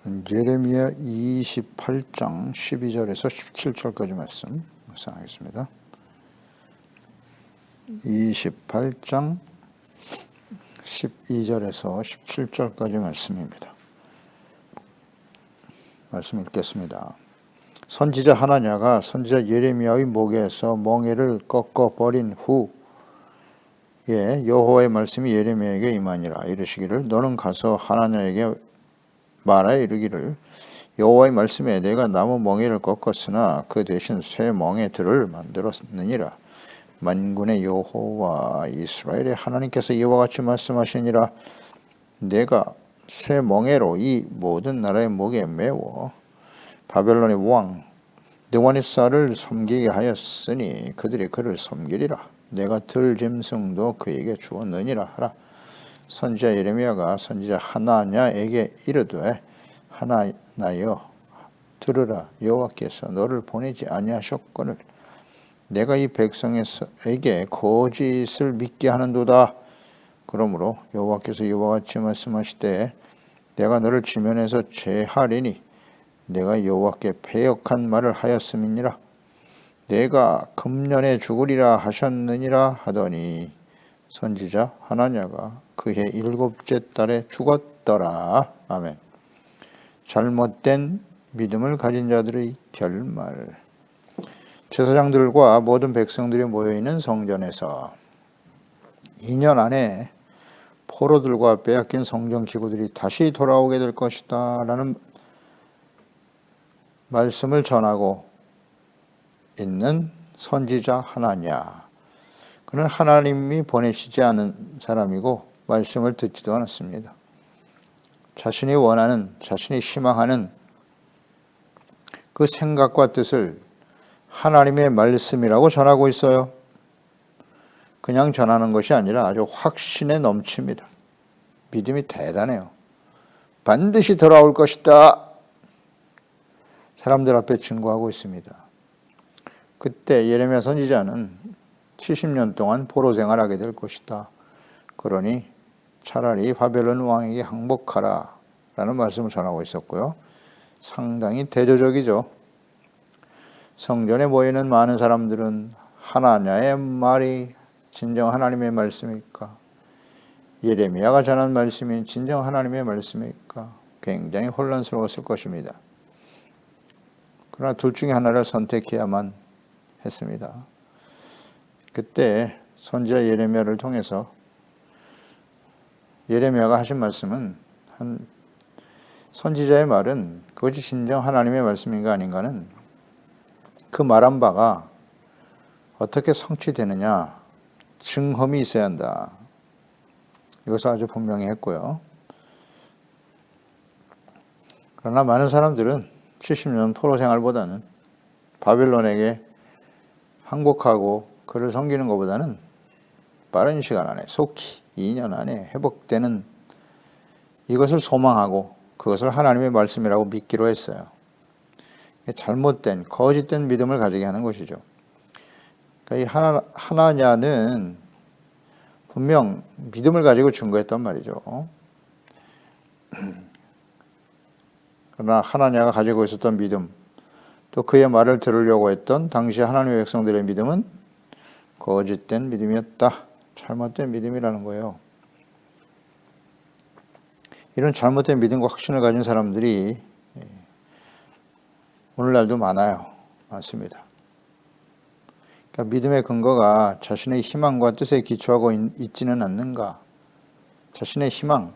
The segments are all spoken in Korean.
예레미야 28장 12절에서 17절까지 말씀 묵상하겠습니다. 28장 12절에서 17절까지 말씀입니다. 말씀 읽겠습니다. 선지자 하나냐가 선지자 예레미야의 목에서 멍에를 꺾어버린 후에 여호와의 말씀이 예레미야에게 임하니라. 이르시기를 너는 가서 하나냐에게 말하여 이르기를 여호와의 말씀에 내가 나무 멍에를 꺾었으나 그 대신 쇠 멍에들을 만들었느니라. 만군의 여호와 이스라엘의 하나님께서 이와 같이 말씀하시니라. 내가 쇠 멍에로 이 모든 나라의 목에 메워 바벨론의 왕 느부갓네살을 섬기게 하였으니 그들이 그를 섬기리라. 내가 들 짐승도 그에게 주었느니라 하라. 선지자 예레미야가 선지자 하나냐에게 이르되 하나나여 들으라. 여호와께서 너를 보내지 아니하셨거늘 내가 이 백성에게 거짓을 믿게 하는도다. 그러므로 여호와께서 이와 같이 말씀하시되 내가 너를 지면에서 제하리니 내가 여호와께 패역한 말을 하였음이니라. 내가 금년에 죽으리라 하셨느니라 하더니 선지자 하나냐가 그해 7째 달에 죽었더라. 아멘. 잘못된 믿음을 가진 자들의 결말. 제사장들과 모든 백성들이 모여있는 성전에서 2년 안에 포로들과 빼앗긴 성전 기구들이 다시 돌아오게 될 것이다 라는 말씀을 전하고 있는 선지자 하나냐. 그는 하나님이 보내시지 않은 사람이고 말씀을 듣지도 않았습니다. 자신이 원하는, 자신이 희망하는 그 생각과 뜻을 하나님의 말씀이라고 전하고 있어요. 그냥 전하는 것이 아니라 아주 확신에 넘칩니다. 믿음이 대단해요. 반드시 돌아올 것이다. 사람들 앞에 증거하고 있습니다. 그때 예레미야 선지자는 70년 동안 포로 생활하게 될 것이다. 그러니 차라리 바벨론 왕에게 항복하라 라는 말씀을 전하고 있었고요. 상당히 대조적이죠. 성전에 모이는 많은 사람들은 하나냐의 말이 진정 하나님의 말씀일까? 예레미야가 전한 말씀이 진정 하나님의 말씀일까? 굉장히 혼란스러웠을 것입니다. 그러나 둘 중에 하나를 선택해야만 했습니다. 그때 선지자 예레미야를 통해서 예레미야가 하신 말씀은 선지자의 말은 그것이 진정 하나님의 말씀인가 아닌가는 그 말한 바가 어떻게 성취되느냐 증험이 있어야 한다. 이것을 아주 분명히 했고요. 그러나 많은 사람들은 70년 포로 생활보다는 바벨론에게 항복하고 그를 섬기는 것보다는 빠른 시간 안에 속히 2년 안에 회복되는 이것을 소망하고 그것을 하나님의 말씀이라고 믿기로 했어요. 잘못된 거짓된 믿음을 가지게 하는 것이죠. 그러니까 이 하나냐는 분명 믿음을 가지고 증거했단 말이죠. 그러나 하나냐가 가지고 있었던 믿음, 또 그의 말을 들으려고 했던 당시 하나님의 백성들의 믿음은 거짓된 믿음이었다. 잘못된 믿음이라는 거예요. 이런 잘못된 믿음과 확신을 가진 사람들이 오늘날도 많습니다. 그러니까 믿음의 근거가 자신의 희망과 뜻에 기초하고 있지는 않는가? 자신의 희망,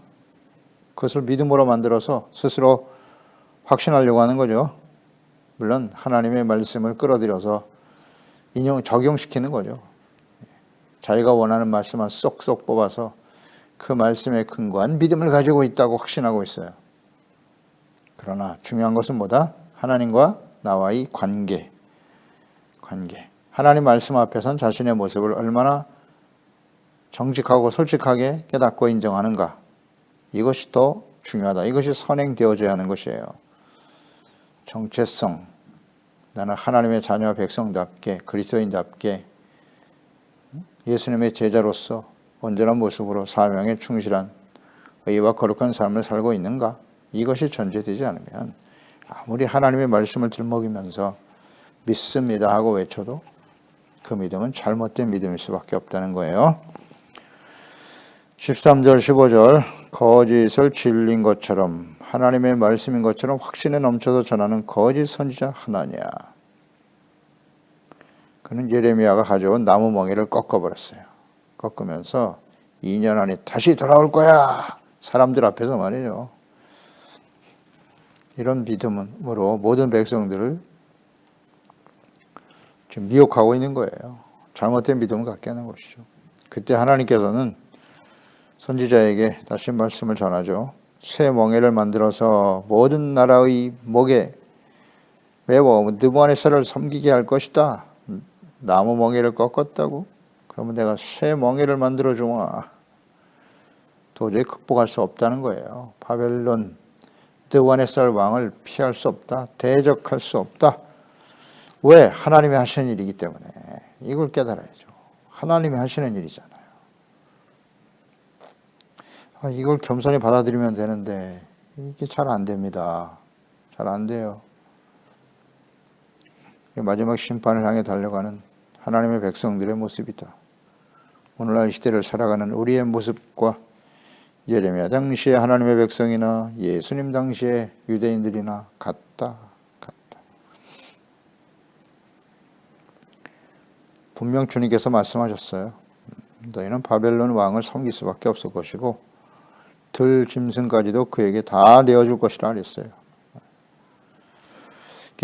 그것을 믿음으로 만들어서 스스로 확신하려고 하는 거죠. 물론 하나님의 말씀을 끌어들여서 적용시키는 거죠. 자기가 원하는 말씀만 쏙쏙 뽑아서 그 말씀에 근거한 믿음을 가지고 있다고 확신하고 있어요. 그러나 중요한 것은 뭐다? 하나님과 나와의 관계. 하나님 말씀 앞에선 자신의 모습을 얼마나 정직하고 솔직하게 깨닫고 인정하는가. 이것이 더 중요하다. 이것이 선행되어져야 하는 것이에요. 정체성. 나는 하나님의 자녀와 백성답게 그리스도인답게 예수님의 제자로서 온전한 모습으로 사명에 충실한 의와 거룩한 삶을 살고 있는가? 이것이 전제되지 않으면 아무리 하나님의 말씀을 들먹이면서 믿습니다 하고 외쳐도 그 믿음은 잘못된 믿음일 수밖에 없다는 거예요. 13절 15절 거짓을 진리인 것처럼 하나님의 말씀인 것처럼 확신에 넘쳐서 전하는 거짓 선지자 하나냐. 그는 예레미야가 가져온 나무 멍에를 꺾어버렸어요. 꺾으면서 2년 안에 다시 돌아올 거야. 사람들 앞에서 말이죠. 이런 믿음으로 모든 백성들을 지금 미혹하고 있는 거예요. 잘못된 믿음을 갖게 하는 것이죠. 그때 하나님께서는 선지자에게 다시 말씀을 전하죠. 새 멍에를 만들어서 모든 나라의 목에 매워 느부갓네살을 섬기게 할 것이다. 나무 멍에를 꺾었다고? 그러면 내가 새 멍에를 만들어 주마. 도저히 극복할 수 없다는 거예요. 바벨론 느부갓네살 왕을 피할 수 없다. 대적할 수 없다. 왜? 하나님이 하시는 일이기 때문에. 이걸 깨달아야죠. 하나님이 하시는 일이잖아요. 이걸 겸손히 받아들이면 되는데 이게 잘 안 됩니다. 잘 안 돼요. 마지막 심판을 향해 달려가는 하나님의 백성들의 모습이다. 오늘날 시대를 살아가는 우리의 모습과 예레미야 당시의 하나님의 백성이나 예수님 당시의 유대인들이나 같다. 분명 주님께서 말씀하셨어요. 너희는 바벨론 왕을 섬길 수밖에 없을 것이고 들 짐승까지도 그에게 다 내어줄 것이라 그랬어요.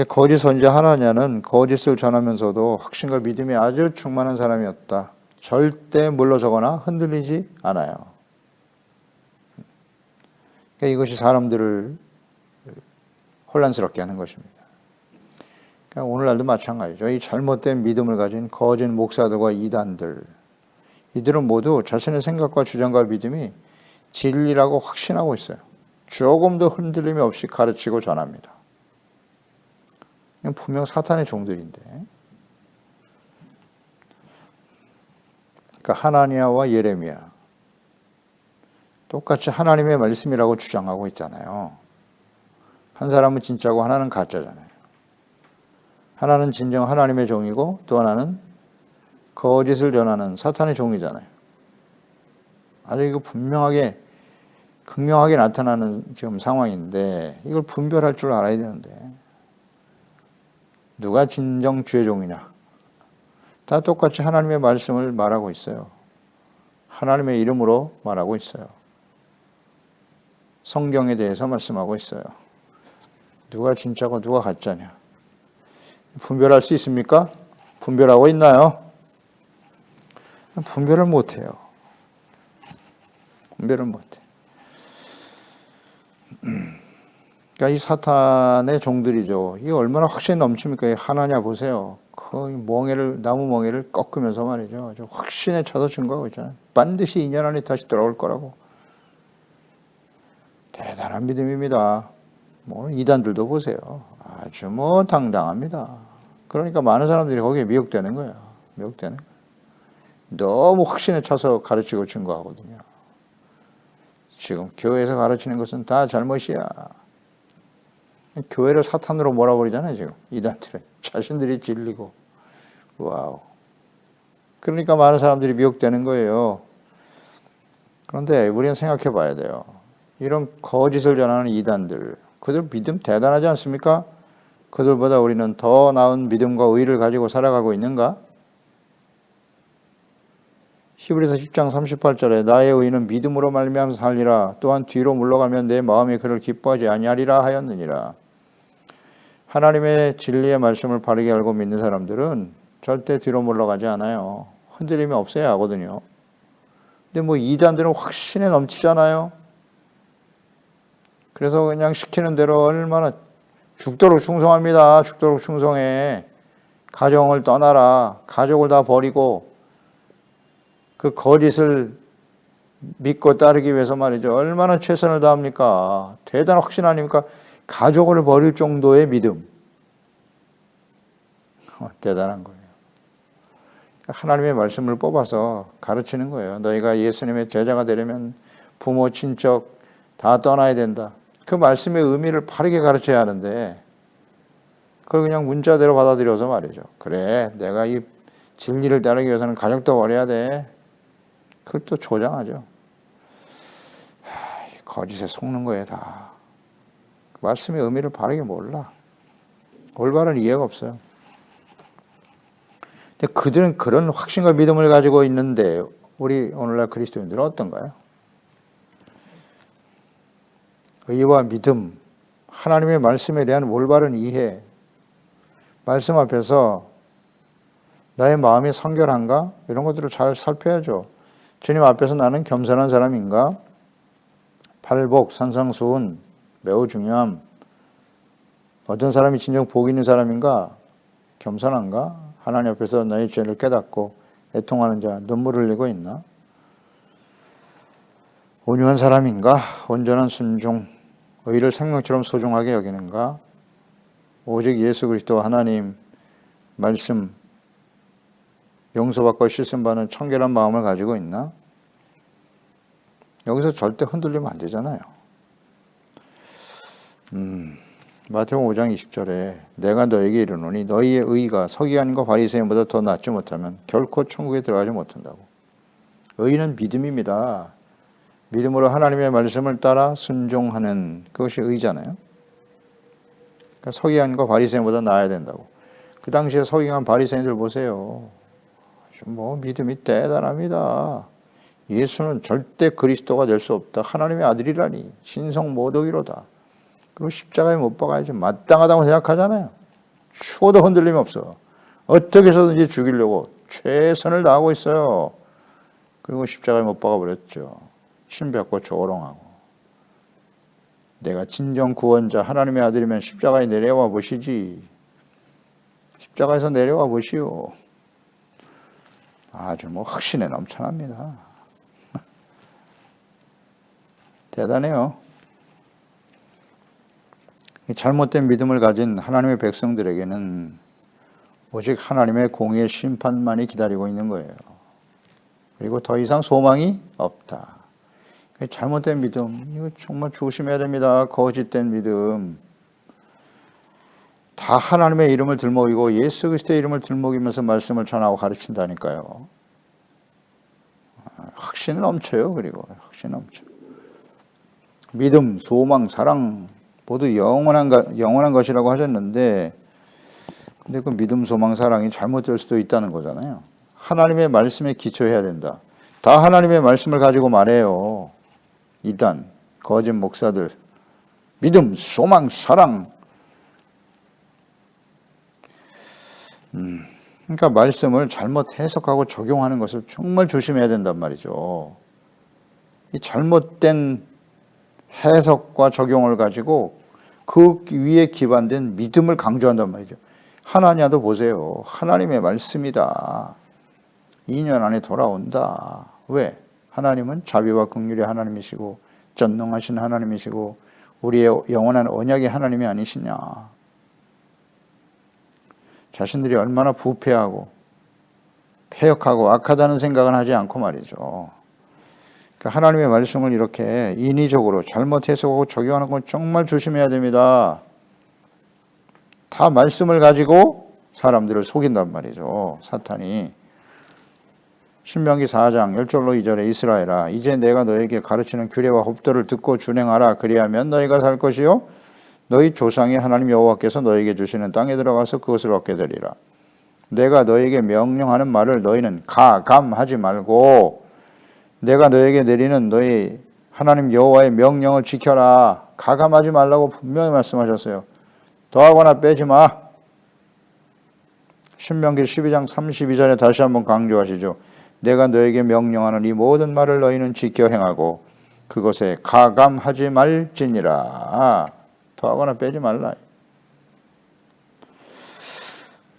거짓 선지자 하나냐는 거짓을 전하면서도 확신과 믿음이 아주 충만한 사람이었다. 절대 물러서거나 흔들리지 않아요. 이것이 사람들을 혼란스럽게 하는 것입니다. 오늘날도 마찬가지죠. 이 잘못된 믿음을 가진 거짓 목사들과 이단들, 이들은 모두 자신의 생각과 주장과 믿음이 진리라고 확신하고 있어요. 조금도 흔들림이 없이 가르치고 전합니다. 분명 사탄의 종들인데. 그러니까 하나니야와 예레미야 똑같이 하나님의 말씀이라고 주장하고 있잖아요. 한 사람은 진짜고 하나는 가짜잖아요. 하나는 진정 하나님의 종이고 또 하나는 거짓을 전하는 사탄의 종이잖아요. 아주 이거 분명하게 극명하게 나타나는 지금 상황인데 이걸 분별할 줄 알아야 되는데 누가 진정 주의 종이냐? 다 똑같이 하나님의 말씀을 말하고 있어요. 하나님의 이름으로 말하고 있어요. 성경에 대해서 말씀하고 있어요. 누가 진짜고 누가 가짜냐? 분별할 수 있습니까? 분별하고 있나요? 분별을 못해요. 분별을 못해. 그러니까 이 사탄의 종들이죠. 이게 얼마나 확신이 넘칩니까? 하나냐 보세요. 그 나무 멍에를 꺾으면서 말이죠. 확신에 차서 증거하고 있잖아요. 반드시 2년 안에 다시 돌아올 거라고. 대단한 믿음입니다. 이단들도 보세요. 아주 당당합니다. 그러니까 많은 사람들이 거기에 미혹되는 거예요. 미혹되는 거예요. 너무 확신에 차서 가르치고 증거하거든요. 지금 교회에서 가르치는 것은 다 잘못이야. 교회를 사탄으로 몰아버리잖아요, 지금. 이단들은. 자신들이 진리고. 와우. 그러니까 많은 사람들이 미혹되는 거예요. 그런데 우리는 생각해 봐야 돼요. 이런 거짓을 전하는 이단들, 그들 믿음 대단하지 않습니까? 그들보다 우리는 더 나은 믿음과 의를 가지고 살아가고 있는가? 히브리서 10장 38절에 나의 의는 믿음으로 말미암아 살리라. 또한 뒤로 물러가면 내 마음이 그를 기뻐하지 아니하리라 하였느니라. 하나님의 진리의 말씀을 바르게 알고 믿는 사람들은 절대 뒤로 물러가지 않아요. 흔들림이 없어야 하거든요. 근데 이단들은 확신에 넘치잖아요. 그래서 그냥 시키는 대로 얼마나 죽도록 충성합니다. 죽도록 충성해. 가정을 떠나라. 가족을 다 버리고 그 거짓을 믿고 따르기 위해서 말이죠. 얼마나 최선을 다합니까? 대단한 확신 아닙니까? 가족을 버릴 정도의 믿음. 대단한 거예요. 하나님의 말씀을 뽑아서 가르치는 거예요. 너희가 예수님의 제자가 되려면 부모, 친척 다 떠나야 된다. 그 말씀의 의미를 바르게 가르쳐야 하는데 그걸 그냥 문자대로 받아들여서 말이죠. 그래, 내가 이 진리를 따르기 위해서는 가족도 버려야 돼. 그걸 또 조장하죠. 거짓에 속는 거예요, 다. 말씀의 의미를 바르게 몰라. 올바른 이해가 없어요. 근데 그들은 그런 확신과 믿음을 가지고 있는데 우리 오늘날 그리스도인들은 어떤가요? 의와 믿음, 하나님의 말씀에 대한 올바른 이해, 말씀 앞에서 나의 마음이 성결한가? 이런 것들을 잘 살펴야죠. 주님 앞에서 나는 겸손한 사람인가? 팔복, 산상수훈, 매우 중요함. 어떤 사람이 진정 복 있는 사람인가? 겸손한가? 하나님 앞에서 나의 죄를 깨닫고 애통하는 자, 눈물을 흘리고 있나? 온유한 사람인가? 온전한 순종, 의를 생명처럼 소중하게 여기는가? 오직 예수 그리스도 하나님 말씀 용서받고 씻음받는 청결한 마음을 가지고 있나? 여기서 절대 흔들리면 안 되잖아요. 마태복음 5장 20절에 내가 너에게 이르노니 너희의 의가 서기관과 바리새인보다 더 낫지 못하면 결코 천국에 들어가지 못한다고. 의는 믿음입니다. 믿음으로 하나님의 말씀을 따라 순종하는 그것이 의잖아요. 그러니까 서기관과 바리새인보다 나아야 된다고. 그 당시에 서기관 바리새인들 보세요. 뭐 믿음이 대단합니다. 예수는 절대 그리스도가 될 수 없다. 하나님의 아들이라니 신성 모독이로다. 그리고 십자가에 못 박아야지 마땅하다고 생각하잖아요. 추워도 흔들림 없어. 어떻게 해서든지 죽이려고 최선을 다하고 있어요. 그리고 십자가에 못 박아버렸죠. 신비하고 조롱하고. 내가 진정 구원자 하나님의 아들이면 십자가에 내려와 보시지. 십자가에서 내려와 보시오. 아주 뭐 확신에 넘쳐납니다. 대단해요. 잘못된 믿음을 가진 하나님의 백성들에게는 오직 하나님의 공의의 심판만이 기다리고 있는 거예요. 그리고 더 이상 소망이 없다. 잘못된 믿음, 이거 정말 조심해야 됩니다. 거짓된 믿음. 다 하나님의 이름을 들먹이고 예수 그리스도의 이름을 들먹이면서 말씀을 전하고 가르친다니까요. 확신은 넘쳐요. 그리고 확신 넘쳐. 믿음, 소망, 사랑 모두 영원한 것이라고 하셨는데, 근데 그 믿음, 소망, 사랑이 잘못될 수도 있다는 거잖아요. 하나님의 말씀에 기초해야 된다. 다 하나님의 말씀을 가지고 말해요. 이단, 거짓 목사들. 믿음, 소망, 사랑. 그러니까 말씀을 잘못 해석하고 적용하는 것을 정말 조심해야 된단 말이죠. 이 잘못된 해석과 적용을 가지고 그 위에 기반된 믿음을 강조한단 말이죠. 하나냐도 보세요. 하나님의 말씀이다. 2년 안에 돌아온다. 왜? 하나님은 자비와 긍휼의 하나님이시고 전능하신 하나님이시고 우리의 영원한 언약의 하나님이 아니시냐. 자신들이 얼마나 부패하고 패역하고 악하다는 생각은 하지 않고 말이죠. 그러니까 하나님의 말씀을 이렇게 인위적으로 잘못 해석하고 적용하는 건 정말 조심해야 됩니다. 다 말씀을 가지고 사람들을 속인단 말이죠. 사탄이. 신명기 4장 1절로 2절에 이스라엘아 이제 내가 너에게 가르치는 규례와 법도를 듣고 준행하라. 그리하면 너희가 살 것이요 너희 조상의 하나님 여호와께서 너에게 주시는 땅에 들어가서 그것을 얻게 되리라. 내가 너에게 명령하는 말을 너희는 가감하지 말고 내가 너에게 내리는 너희 하나님 여호와의 명령을 지켜라. 가감하지 말라고 분명히 말씀하셨어요. 더하거나 빼지 마. 신명기 12장 32절에 다시 한번 강조하시죠. 내가 너에게 명령하는 이 모든 말을 너희는 지켜 행하고 그것에 가감하지 말지니라. 더하거나 빼지 말라.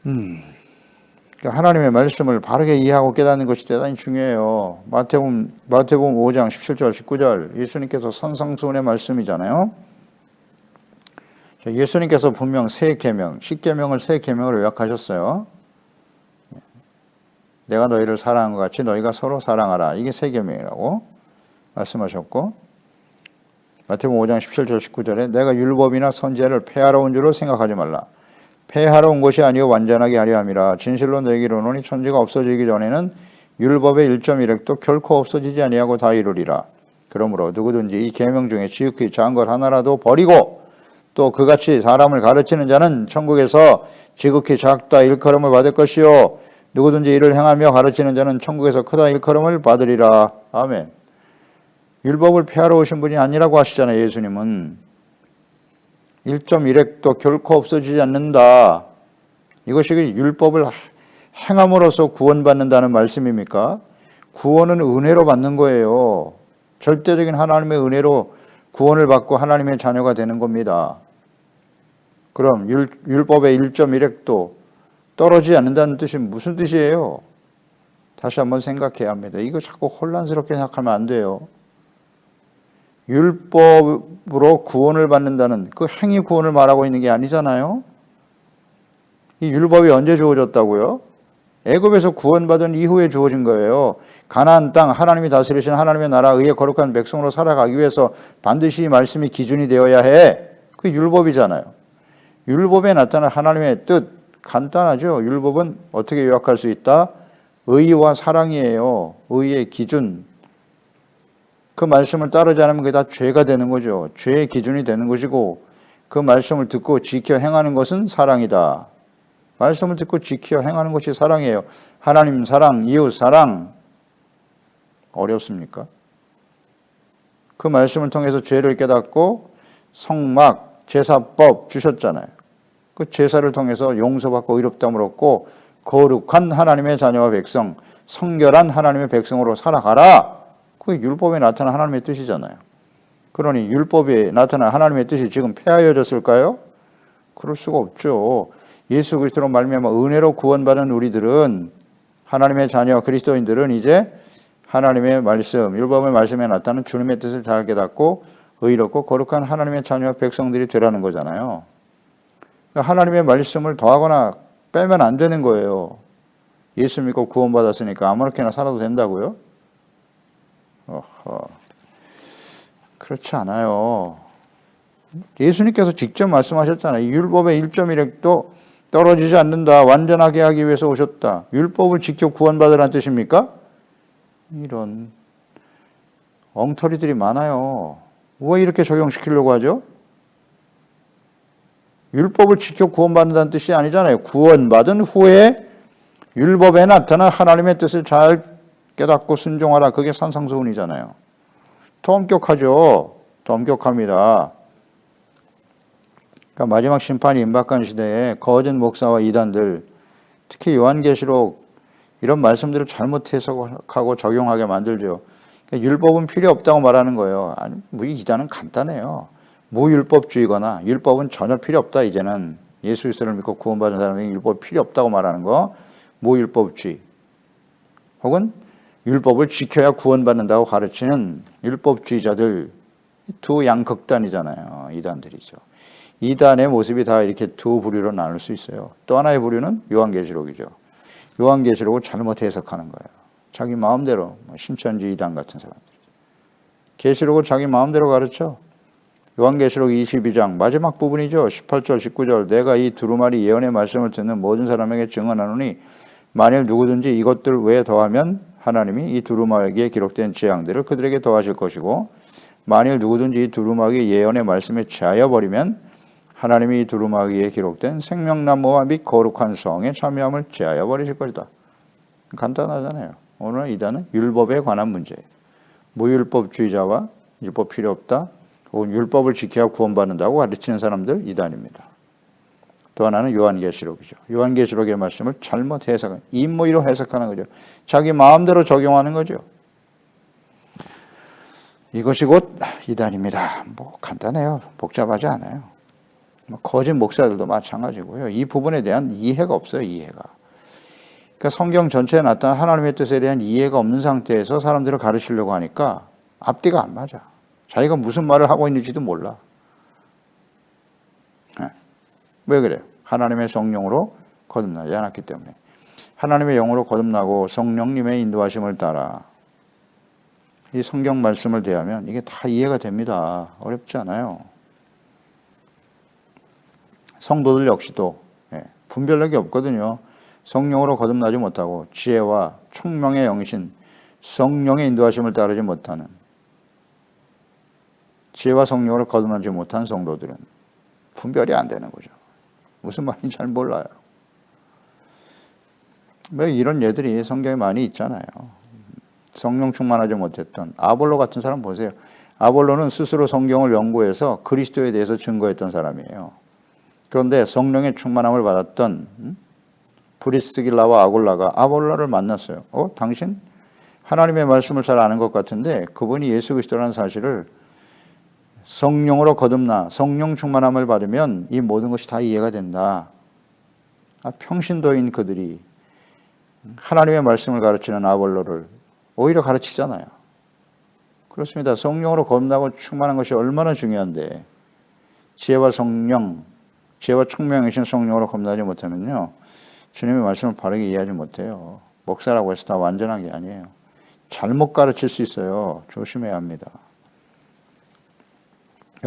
그러니까 하나님의 말씀을 바르게 이해하고 깨닫는 것이 대단히 중요해요. 마태복음 5장 17절 19절 예수님께서 선상수훈의 말씀이잖아요. 예수님께서 분명 세 계명, 10계명을 세 계명으로 요약하셨어요. 내가 너희를 사랑한 것 같이 너희가 서로 사랑하라. 이게 세 계명이라고 말씀하셨고 마태복음 5장 17절 19절에 내가 율법이나 선지자를 폐하러 온 줄로 생각하지 말라. 폐하러 온 것이 아니요 완전하게 하려 함이라. 진실로 너희에게 이르노니 천지가 없어지기 전에는 율법의 1.1획도 결코 없어지지 아니하고 다 이루리라. 그러므로 누구든지 이 계명 중에 지극히 작은 것 하나라도 버리고 또 그같이 사람을 가르치는 자는 천국에서 지극히 작다 일컬음을 받을 것이요 누구든지 이를 행하며 가르치는 자는 천국에서 크다 일컬음을 받으리라. 아멘. 율법을 폐하러 오신 분이 아니라고 하시잖아요. 예수님은 1.1획도 결코 없어지지 않는다. 이것이 율법을 행함으로써 구원받는다는 말씀입니까? 구원은 은혜로 받는 거예요. 절대적인 하나님의 은혜로 구원을 받고 하나님의 자녀가 되는 겁니다. 그럼 율법의 1.1획도 떨어지지 않는다는 뜻이 무슨 뜻이에요? 다시 한번 생각해야 합니다. 이거 자꾸 혼란스럽게 생각하면 안 돼요. 율법으로 구원을 받는다는 그 행위 구원을 말하고 있는 게 아니잖아요. 이 율법이 언제 주어졌다고요? 애굽에서 구원받은 이후에 주어진 거예요. 가나안 땅 하나님이 다스리신 하나님의 나라 의의 거룩한 백성으로 살아가기 위해서 반드시 이 말씀이 기준이 되어야 해. 그게 율법이잖아요. 율법에 나타난 하나님의 뜻 간단하죠. 율법은 어떻게 요약할 수 있다? 의와 사랑이에요. 의의 기준. 그 말씀을 따르지 않으면 그게 다 죄가 되는 거죠. 죄의 기준이 되는 것이고 그 말씀을 듣고 지켜 행하는 것은 사랑이다. 말씀을 듣고 지켜 행하는 것이 사랑이에요. 하나님 사랑, 이웃 사랑. 어렵습니까? 그 말씀을 통해서 죄를 깨닫고 성막, 제사법 주셨잖아요. 그 제사를 통해서 용서받고 의롭다함을 얻고 거룩한 하나님의 자녀와 백성, 성결한 하나님의 백성으로 살아가라. 그게 율법에 나타난 하나님의 뜻이잖아요. 그러니 율법에 나타난 하나님의 뜻이 지금 폐하여졌을까요? 그럴 수가 없죠. 예수 그리스도로 말미암아 은혜로 구원받은 우리들은 하나님의 자녀 그리스도인들은 이제 하나님의 말씀, 율법의 말씀에 나타나는 주님의 뜻을 잘 깨닫고 의롭고 거룩한 하나님의 자녀 백성들이 되라는 거잖아요. 그러니까 하나님의 말씀을 더하거나 빼면 안 되는 거예요. 예수 믿고 구원받았으니까 아무렇게나 살아도 된다고요? 그렇지 않아요. 예수님께서 직접 말씀하셨잖아요. 율법의 1.1획도 떨어지지 않는다. 완전하게 하기 위해서 오셨다. 율법을 지켜 구원받으라는 뜻입니까? 이런 엉터리들이 많아요. 왜 이렇게 적용시키려고 하죠? 율법을 지켜 구원받는다는 뜻이 아니잖아요. 구원받은 후에 율법에 나타난 하나님의 뜻을 잘 깨닫고 순종하라. 그게 산상수훈이잖아요. 더 엄격하죠. 더 엄격합니다. 그러니까 마지막 심판이 임박한 시대에 거짓 목사와 이단들, 특히 요한계시록 이런 말씀들을 잘못 해석하고 적용하게 만들죠. 그러니까 율법은 필요 없다고 말하는 거예요. 아니, 뭐 이단은 간단해요. 무율법주의거나 율법은 전혀 필요 없다. 이제는 예수 그리스도를 믿고 구원받은 사람에게 율법 필요 없다고 말하는 거 무율법주의. 혹은 율법을 지켜야 구원받는다고 가르치는 율법주의자들 두 양극단이잖아요. 이단들이죠. 이단의 모습이 다 이렇게 두 부류로 나눌 수 있어요. 또 하나의 부류는 요한계시록이죠. 요한계시록을 잘못 해석하는 거예요. 자기 마음대로 신천지 이단 같은 사람들. 계시록을 자기 마음대로 가르쳐. 요한계시록 22장 마지막 부분이죠. 18절 19절 내가 이 두루마리 예언의 말씀을 듣는 모든 사람에게 증언하노니 만일 누구든지 이것들 외에 더하면 하나님이 이 두루마리에 기록된 재앙들을 그들에게 더하실 것이고 만일 누구든지 이 두루마리 예언의 말씀에 제하여 버리면 하나님이 이 두루마리에 기록된 생명나무와 및 거룩한 성에 참여함을 제하여 버리실 것이다. 간단하잖아요. 오늘 이단은 율법에 관한 문제예요. 무율법주의자와 율법 필요 없다. 혹은 율법을 지켜야 구원받는다고 가르치는 사람들 이단입니다. 또 하나는 요한계시록이죠. 요한계시록의 말씀을 잘못 해석하는, 임의로 해석하는 거죠. 자기 마음대로 적용하는 거죠. 이것이 곧 이단입니다. 뭐 간단해요. 복잡하지 않아요. 거짓 목사들도 마찬가지고요. 이 부분에 대한 이해가 없어요. 이해가. 그러니까 성경 전체에 나타난 하나님의 뜻에 대한 이해가 없는 상태에서 사람들을 가르치려고 하니까 앞뒤가 안 맞아. 자기가 무슨 말을 하고 있는지도 몰라. 왜 그래요? 하나님의 성령으로 거듭나지 않았기 때문에. 하나님의 영으로 거듭나고 성령님의 인도하심을 따라 이 성경 말씀을 대하면 이게 다 이해가 됩니다. 어렵지 않아요. 성도들 역시도 분별력이 없거든요. 성령으로 거듭나지 못하고 지혜와 총명의 영이신 성령의 인도하심을 따르지 못하는, 지혜와 성령으로 거듭나지 못한 성도들은 분별이 안 되는 거죠. 무슨 말인지 잘 몰라요. 왜 이런 예들이 성경에 많이 있잖아요. 성령 충만하지 못했던 아볼로 같은 사람 보세요. 아볼로는 스스로 성경을 연구해서 그리스도에 대해서 증거했던 사람이에요. 그런데 성령의 충만함을 받았던 브리스길라와 아굴라가 아볼로를 만났어요. 당신 하나님의 말씀을 잘 아는 것 같은데 그분이 예수 그리스도라는 사실을 성령으로 거듭나 성령 충만함을 받으면 이 모든 것이 다 이해가 된다. 평신도인 그들이 하나님의 말씀을 가르치는 아볼로를 오히려 가르치잖아요. 그렇습니다. 성령으로 거듭나고 충만한 것이 얼마나 중요한데 지혜와 성령, 지혜와 총명이신 성령으로 거듭나지 못하면요, 주님의 말씀을 바르게 이해하지 못해요. 목사라고 해서 다 완전한 게 아니에요. 잘못 가르칠 수 있어요. 조심해야 합니다.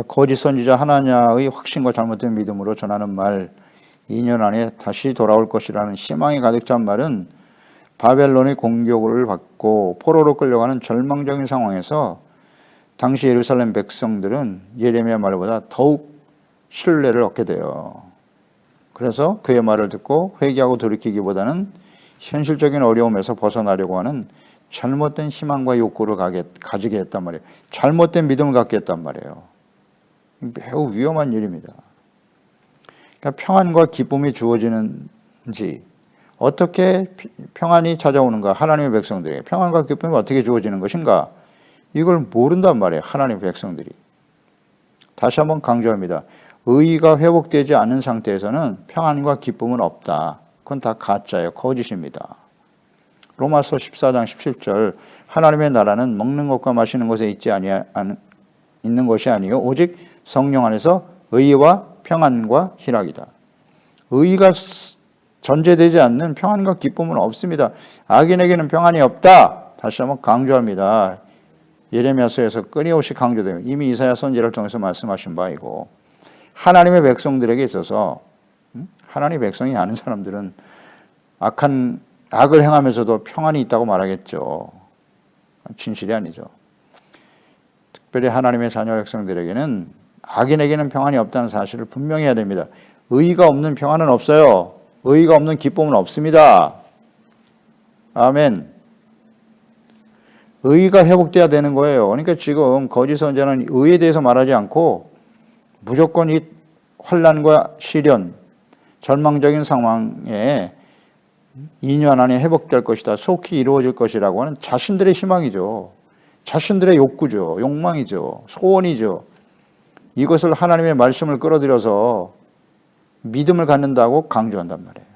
거짓 선지자 하나냐의 확신과 잘못된 믿음으로 전하는 말, 2년 안에 다시 돌아올 것이라는 희망이 가득 찬 말은 바벨론의 공격을 받고 포로로 끌려가는 절망적인 상황에서 당시 예루살렘 백성들은 예레미야 말보다 더욱 신뢰를 얻게 돼요. 그래서 그의 말을 듣고 회개하고 돌이키기보다는 현실적인 어려움에서 벗어나려고 하는 잘못된 희망과 욕구를 가지게 했단 말이에요. 잘못된 믿음을 갖게 했단 말이에요. 매우 위험한 일입니다. 그러니까 평안과 기쁨이 주어지는지, 어떻게 평안이 찾아오는가, 하나님의 백성들에게 평안과 기쁨이 어떻게 주어지는 것인가, 이걸 모른단 말이에요. 하나님의 백성들이. 다시 한번 강조합니다. 의의가 회복되지 않은 상태에서는 평안과 기쁨은 없다. 그건 다 가짜예요. 거짓입니다. 로마서 14장 17절, 하나님의 나라는 먹는 것과 마시는 것에 있는 것이 아니요 오직 성령 안에서 의와 평안과 희락이다. 의가 전제되지 않는 평안과 기쁨은 없습니다. 악인에게는 평안이 없다. 다시 한번 강조합니다. 예레미야서에서 끊임없이 강조돼요. 이미 이사야 선지자를 통해서 말씀하신 바이고, 하나님의 백성들에게 있어서 하나님의 백성이 아는 사람들은 악을 행하면서도 평안이 있다고 말하겠죠. 진실이 아니죠. 특별히 하나님의 자녀 백성들에게는 악인에게는 평안이 없다는 사실을 분명히 해야 됩니다. 의의가 없는 평안은 없어요. 의의가 없는 기쁨은 없습니다. 아멘. 의의가 회복돼야 되는 거예요. 그러니까 지금 거짓 선지자는 의에 대해서 말하지 않고 무조건 이 환난과 시련, 절망적인 상황에 2년 안에 회복될 것이다, 속히 이루어질 것이라고 하는 자신들의 희망이죠. 자신들의 욕구죠. 욕망이죠. 소원이죠. 이것을 하나님의 말씀을 끌어들여서 믿음을 갖는다고 강조한단 말이에요.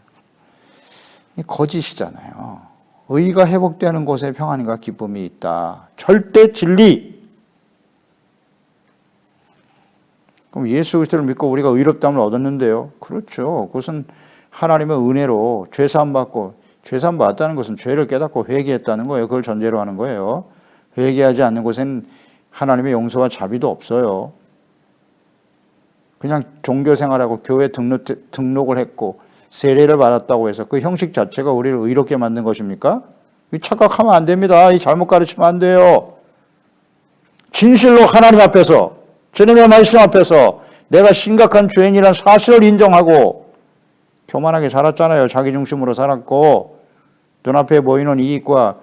이 거짓이잖아요. 의가 회복되는 곳에 평안과 기쁨이 있다. 절대 진리. 그럼 예수 그리스도를 믿고 우리가 의롭다함을 얻었는데요. 그렇죠. 그것은 하나님의 은혜로 죄사함 받고, 죄사함 받았다는 것은 죄를 깨닫고 회개했다는 거예요. 그걸 전제로 하는 거예요. 회개하지 않는 곳엔 하나님의 용서와 자비도 없어요. 그냥 종교 생활하고 교회 등록을 했고 세례를 받았다고 해서 그 형식 자체가 우리를 의롭게 만든 것입니까? 착각하면 안 됩니다. 이 잘못 가르치면 안 돼요. 진실로 하나님 앞에서, 주님의 말씀 앞에서 내가 심각한 죄인이라는 사실을 인정하고 교만하게 살았잖아요. 자기중심으로 살았고 눈앞에 보이는 이익과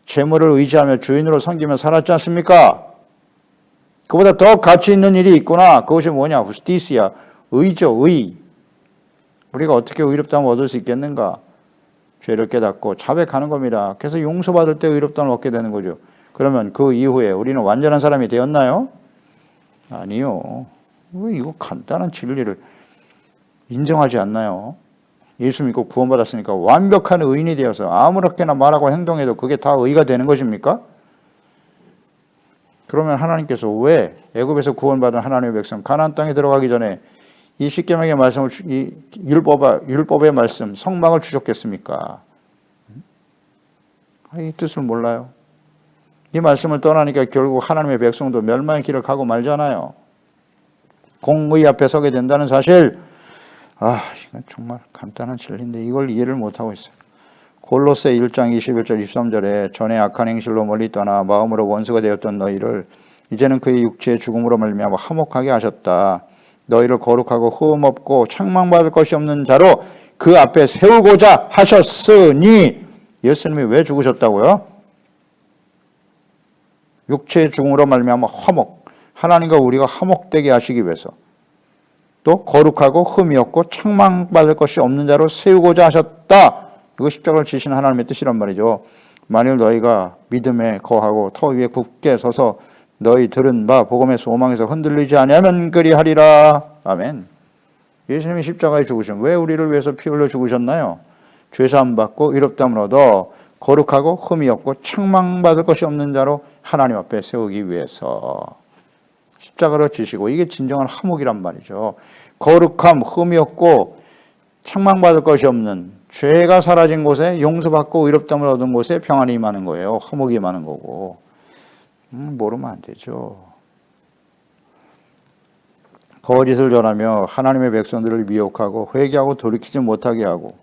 재물을 의지하며 주인으로 섬기며 살았지 않습니까? 그보다 더 가치 있는 일이 있구나. 그것이 뭐냐? 후스티시아, 의죠, 의. 우리가 어떻게 의롭다함을 얻을 수 있겠는가? 죄를 깨닫고 자백하는 겁니다. 그래서 용서받을 때 의롭다함을 얻게 되는 거죠. 그러면 그 이후에 우리는 완전한 사람이 되었나요? 아니요. 왜 이거 간단한 진리를 인정하지 않나요? 예수 믿고 구원받았으니까 완벽한 의인이 되어서 아무렇게나 말하고 행동해도 그게 다 의가 되는 것입니까? 그러면 하나님께서 왜 애굽에서 구원받은 하나님의 백성 가나안 땅에 들어가기 전에 이 십계명의 말씀을, 이 율법의 말씀, 성막을 주셨겠습니까? 이 뜻을 몰라요. 이 말씀을 떠나니까 결국 하나님의 백성도 멸망의 길을 가고 말잖아요. 공의 앞에 서게 된다는 사실, 이건 정말 간단한 진리인데 이걸 이해를 못하고 있어요. 골로새 1장 21절 23절에 전에 악한 행실로 멀리 떠나 마음으로 원수가 되었던 너희를 이제는 그의 육체의 죽음으로 말미암아 화목하게 하셨다. 너희를 거룩하고 흠없고 책망받을 것이 없는 자로 그 앞에 세우고자 하셨으니. 예수님이 왜 죽으셨다고요? 육체의 죽음으로 말미암아 화목, 하나님과 우리가 화목되게 하시기 위해서, 또 거룩하고 흠이 없고 책망받을 것이 없는 자로 세우고자 하셨다. 이거 십자가를 지신 하나님의 뜻이란 말이죠. 만일 너희가 믿음에 거하고 터 위에 굳게 서서 너희 들은 바 복음의 소망에서 흔들리지 아니하면 그리하리라. 아멘. 예수님이 십자가에 죽으신, 왜 우리를 위해서 피 흘려 죽으셨나요? 죄사함 받고 의롭다함을 얻어 거룩하고 흠이 없고 책망받을 것이 없는 자로 하나님 앞에 세우기 위해서 십자가를 지시고, 이게 진정한 화목이란 말이죠. 거룩함, 흠이 없고 책망받을 것이 없는, 죄가 사라진 곳에 용서받고 의롭다함을 얻은 곳에 평안이 임하는 거예요. 화목이 임하는 거고. 모르면 안 되죠. 거짓을 전하며 하나님의 백성들을 미혹하고 회개하고 돌이키지 못하게 하고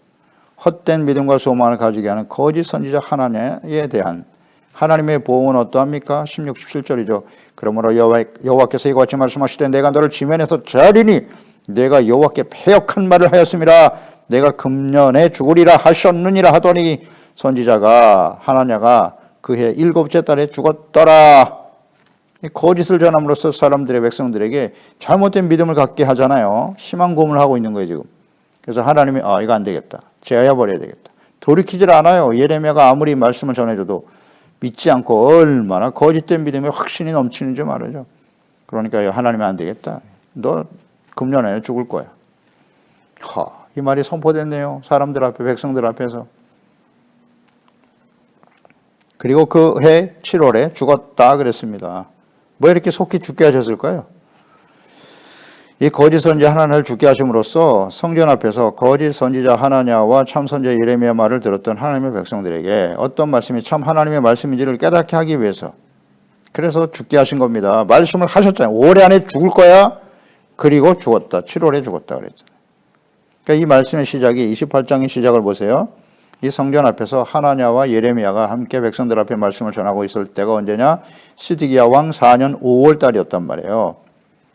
헛된 믿음과 소망을 가지게 하는 거짓 선지자 하나님에 대한 하나님의 보응은 어떠합니까? 16, 17절이죠. 그러므로 여호와께서 이와 같이 말씀하시되 내가 너를 지면에서 자리니 내가 여호와께 패역한 말을 하였음이라. 내가 금년에 죽으리라 하셨느니라 하더니 선지자가 하나냐가 그해 7째 달에 죽었더라. 거짓을 전함으로써 사람들의 백성들에게 잘못된 믿음을 갖게 하잖아요. 심한 고문을 하고 있는 거예요 지금. 그래서 하나님이 이거 안 되겠다, 제어해버려야 되겠다. 돌이키질 않아요. 예레미야가 아무리 말씀을 전해줘도 믿지 않고 얼마나 거짓된 믿음에 확신이 넘치는지 말이죠. 그러니까 하나님이 안 되겠다, 너 금년에 죽을 거야. 이 말이 선포됐네요. 사람들 앞에, 백성들 앞에서. 그리고 그 해 7월에 죽었다 그랬습니다. 뭐 이렇게 속히 죽게 하셨을까요? 이 거짓 선지자 하나냐를 죽게 하심으로써 성전 앞에서 거짓 선지자 하나냐와 참 선지자 예레미야 말을 들었던 하나님의 백성들에게 어떤 말씀이 참 하나님의 말씀인지를 깨닫게 하기 위해서, 그래서 죽게 하신 겁니다. 말씀을 하셨잖아요. 올해 안에 죽을 거야. 그리고 죽었다. 7월에 죽었다 그랬잖아요. 그러니까 이 말씀의 시작이 28장의 시작을 보세요. 이 성전 앞에서 하나냐와 예레미야가 함께 백성들 앞에 말씀을 전하고 있을 때가 언제냐? 시드기야 왕 4년 5월 달이었단 말이에요.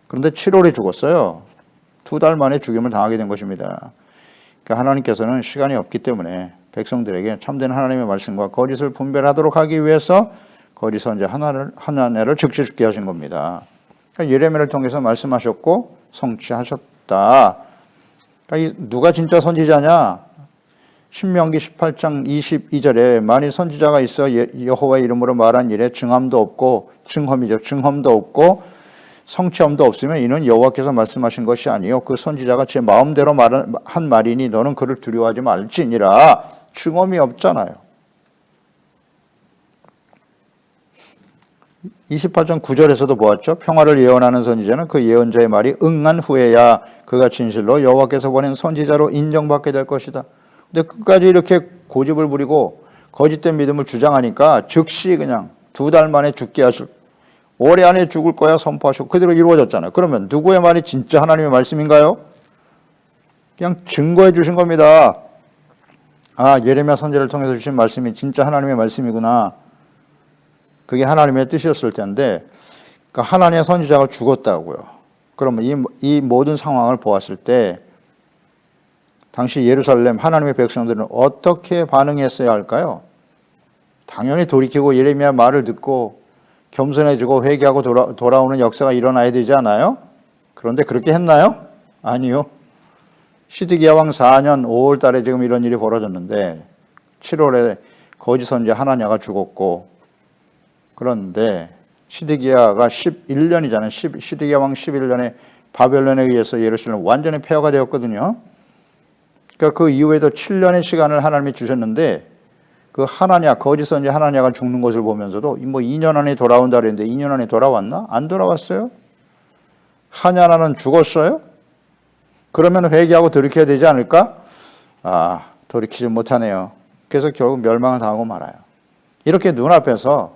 그런데 7월에 죽었어요. 2달 만에 죽임을 당하게 된 것입니다. 그러니까 하나님께서는 시간이 없기 때문에 백성들에게 참된 하나님의 말씀과 거짓을 분별하도록 하기 위해서 거짓 선지자 하나냐를 즉시 죽게 하신 겁니다. 그러니까 예레미야를 통해서 말씀하셨고 성취하셨다. 그러니까 누가 진짜 선지자냐? 신명기 18장 22절에 만일 선지자가 있어 여호와의 이름으로 말한 일에 증함도 없고, 증험도 없고 성취함도 없으면 이는 여호와께서 말씀하신 것이 아니요 그 선지자가 제 마음대로 한 말이니 너는 그를 두려워하지 말지니라. 증험이 없잖아요. 28장 9절에서도 보았죠. 평화를 예언하는 선지자는 그 예언자의 말이 응한 후에야 그가 진실로 여호와께서 보낸 선지자로 인정받게 될 것이다. 근데 끝까지 이렇게 고집을 부리고 거짓된 믿음을 주장하니까 즉시 그냥 2달 만에 죽게 하실, 올해 안에 죽을 거야 선포하시고 그대로 이루어졌잖아요. 그러면 누구의 말이 진짜 하나님의 말씀인가요? 그냥 증거해 주신 겁니다. 예레미야 선지자를 통해서 주신 말씀이 진짜 하나님의 말씀이구나. 그게 하나님의 뜻이었을 텐데, 그러니까 하나님의 선지자가 죽었다고요. 그러면 이 모든 상황을 보았을 때 당시 예루살렘 하나님의 백성들은 어떻게 반응했어야 할까요? 당연히 돌이키고 예레미야 말을 듣고 겸손해지고 회개하고 돌아오는 역사가 일어나야 되지 않아요? 그런데 그렇게 했나요? 아니요. 시드기야 왕 4년 5월 달에 지금 이런 일이 벌어졌는데 7월에 거짓 선지자 하나냐가 죽었고, 그런데 시드기야가 11년이잖아요. 시드기야 왕 11년에 바벨론에 의해서 예루살렘 완전히 폐허가 되었거든요. 그러니까 그 이후에도 7년의 시간을 하나님이 주셨는데 그 하나냐, 거짓 선지자 하나냐가 죽는 것을 보면서도 2년 안에 돌아온다 그랬는데 2년 안에 돌아왔나? 안 돌아왔어요. 하냐는 죽었어요. 그러면 회개하고 돌이켜야 되지 않을까? 돌이키지 못하네요. 그래서 결국 멸망을 당하고 말아요. 이렇게 눈앞에서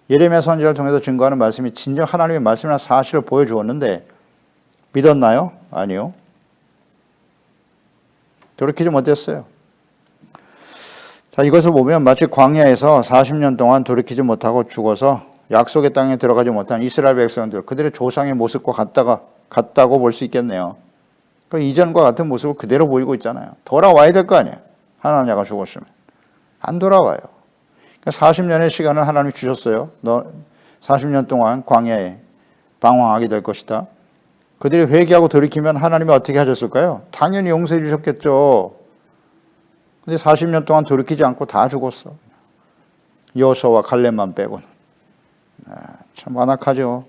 예레미야 선지자를 통해서 증거하는 말씀이 진정 하나님의 말씀이나 사실을 보여주었는데 믿었나요? 아니요. 돌이키지 못했어요. 자, 이것을 보면 마치 광야에서 40년 동안 돌이키지 못하고 죽어서 약속의 땅에 들어가지 못한 이스라엘 백성들, 그들의 조상의 모습과 같다고 볼 수 있겠네요. 그 이전과 같은 모습을 그대로 보이고 있잖아요. 돌아와야 될 거 아니에요. 하나냐가 죽었으면. 안 돌아와요. 그러니까 40년의 시간을 하나님이 주셨어요. 너 40년 동안 광야에 방황하게 될 것이다. 그들이 회개하고 돌이키면 하나님이 어떻게 하셨을까요? 당연히 용서해 주셨겠죠. 근데 40년 동안 돌이키지 않고 다 죽었어. 여호수아와 갈렙만 빼고는. 참 완악하죠.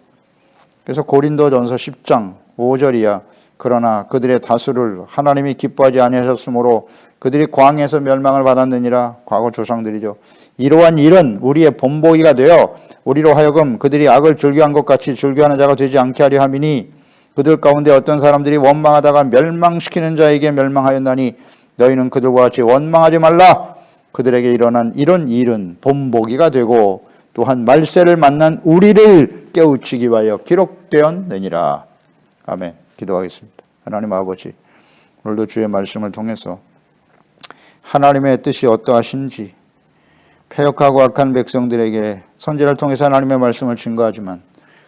그래서 고린도전서 10장 5절이야. 그러나 그들의 다수를 하나님이 기뻐하지 아니하셨으므로 그들이 광야에서 멸망을 받았느니라. 과거 조상들이죠. 이러한 일은 우리의 본보기가 되어 우리로 하여금 그들이 악을 즐겨한 것 같이 즐겨하는 자가 되지 않게 하려 함이니 그들 가운데 어떤 사람들이 원망하다가 멸망시키는 자에게 멸망하였나니 너희는 그들과 같이 원망하지 말라. 그들에게 일어난 이런 일은 본보기가 되고 또한 말세를 만난 우리를 깨우치기 위하여 기록되었느니라. 아멘. 기도하겠습니다. 하나님 아버지, 오늘도 주의 말씀을 통해서 하나님의 뜻이 어떠하신지 패역하고 악한 백성들에게 선지자를 통해서 하나님의 말씀을 증거하지만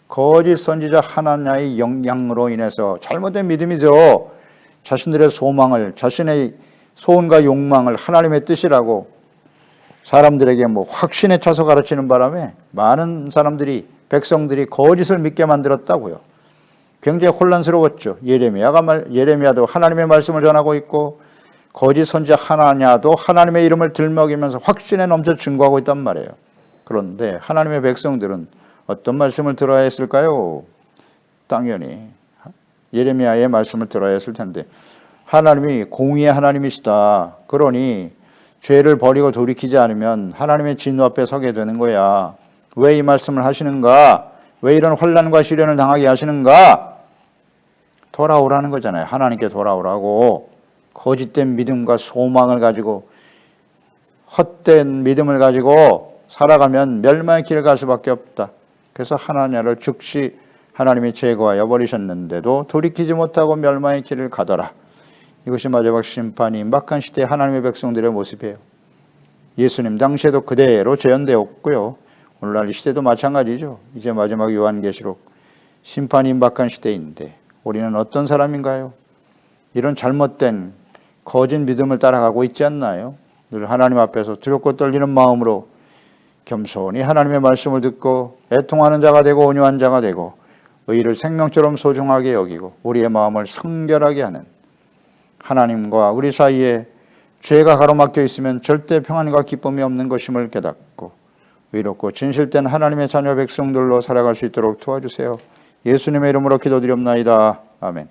거짓 선지자 하나냐의 영향으로 인해서 잘못된 믿음이죠. 자신들의 소망을, 자신의 소원과 욕망을 하나님의 뜻이라고 사람들에게 확신에 차서 가르치는 바람에 많은 사람들이, 백성들이 거짓을 믿게 만들었다고요. 굉장히 혼란스러웠죠. 예레미야도 하나님의 말씀을 전하고 있고 거짓 선지자 하나냐도 하나님의 이름을 들먹이면서 확신에 넘쳐 증거하고 있단 말이에요. 그런데 하나님의 백성들은 어떤 말씀을 들어야 했을까요? 당연히 예레미야의 말씀을 들어야 했을 텐데 하나님이 공의의 하나님이시다. 그러니 죄를 버리고 돌이키지 않으면 하나님의 진노 앞에 서게 되는 거야. 왜 이 말씀을 하시는가? 왜 이런 혼란과 시련을 당하게 하시는가? 돌아오라는 거잖아요. 하나님께 돌아오라고. 거짓된 믿음과 소망을 가지고 헛된 믿음을 가지고 살아가면 멸망의 길을 갈 수밖에 없다. 그래서 하나냐를 즉시 하나님이 제거하여 버리셨는데도 돌이키지 못하고 멸망의 길을 가더라. 이것이 마지막 심판이 임박한 시대의 하나님의 백성들의 모습이에요. 예수님 당시에도 그대로 재현되었고요. 오늘날 이 시대도 마찬가지죠. 이제 마지막 요한계시록 심판이 임박한 시대인데 우리는 어떤 사람인가요? 이런 잘못된 거짓 믿음을 따라가고 있지 않나요? 늘 하나님 앞에서 두렵고 떨리는 마음으로 겸손히 하나님의 말씀을 듣고 애통하는 자가 되고 온유한 자가 되고 의를 생명처럼 소중하게 여기고 우리의 마음을 성결하게 하는 하나님과 우리 사이에 죄가 가로막혀 있으면 절대 평안과 기쁨이 없는 것임을 깨닫고 의롭고 진실된 하나님의 자녀 백성들로 살아갈 수 있도록 도와주세요. 예수님의 이름으로 기도드립나이다. 아멘.